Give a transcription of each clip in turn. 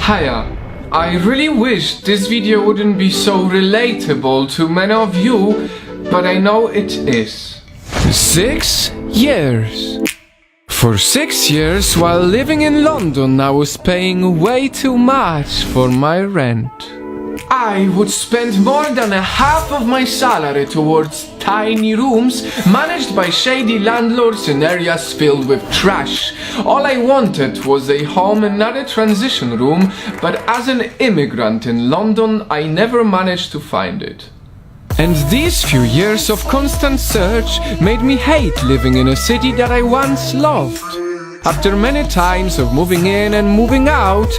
Hiya. I really wish this video wouldn't be so relatable to many of you, but I know it is. 6 years. For 6 years, while living in London, I was paying way too much for my rent. I would spend more than a half of my salary towards tiny rooms managed by shady landlords in areas filled with trash. All I wanted was a home and not a transition room, but as an immigrant in London, I never managed to find it. And these few years of constant search made me hate living in a city that I once loved. After many times of moving in and moving out,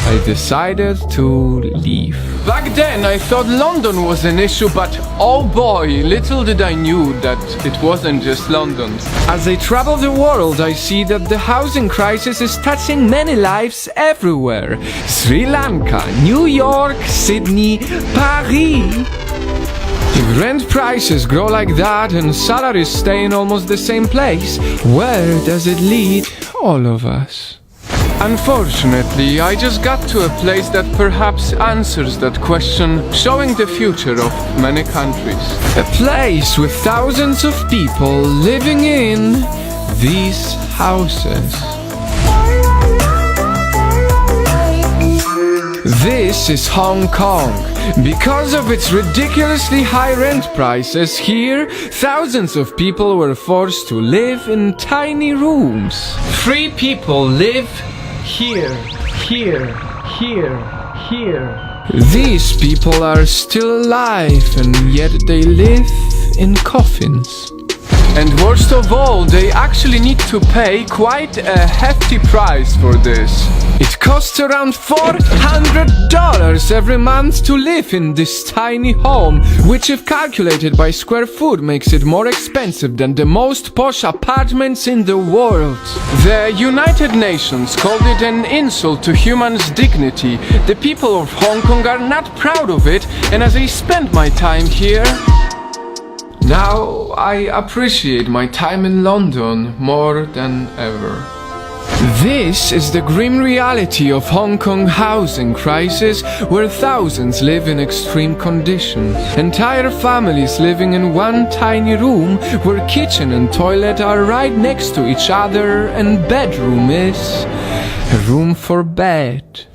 I decided to leave. Back then I thought London was an issue, but oh boy, little did I knew that it wasn't just London. As I travel the world, I see that the housing crisis is touching many lives everywhere. Sri Lanka, New York, Sydney, Paris. If rent prices grow like that and salaries stay in almost the same place, where does it lead all of us? Unfortunately, I just got to a place that perhaps answers that question, showing the future of many countries. A place with thousands of people living in these houses. This is Hong Kong. Because of its ridiculously high rent prices here, thousands of people were forced to live in tiny rooms. 3 people live here. These people are still alive, and yet they live in coffins. And worst of all, they actually need to pay quite a hefty price for this. It costs around $400 every month to live in this tiny home, which if calculated by square foot makes it more expensive than the most posh apartments in the world. The United Nations called it an insult to humans' dignity. The people of Hong Kong are not proud of it, and as I spend my time here, now I appreciate my time in London more than ever. This is the grim reality of Hong Kong housing crisis, where thousands live in extreme conditions. Entire families living in one tiny room, where kitchen and toilet are right next to each other and bedroom is a room for bed.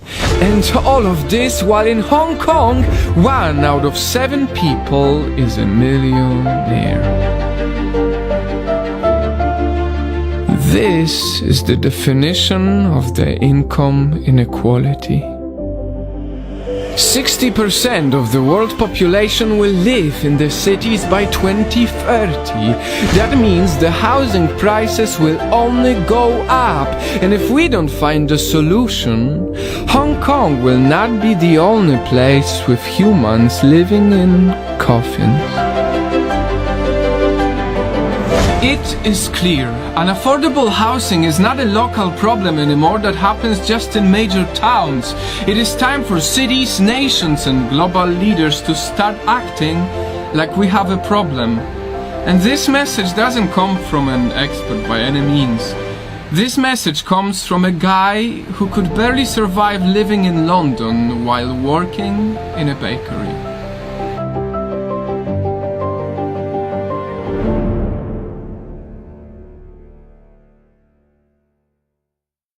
And all of this while in Hong Kong, 1 out of 7 people is a millionaire. This is the definition of the income inequality. 60% of the world population will live in the cities by 2030. That means the housing prices will only go up. And if we don't find a solution, Hong Kong will not be the only place with humans living in coffins. It is clear, unaffordable housing is not a local problem anymore that happens just in major towns. It is time for cities, nations and global leaders to start acting like we have a problem. And this message doesn't come from an expert by any means. This message comes from a guy who could barely survive living in London while working in a bakery.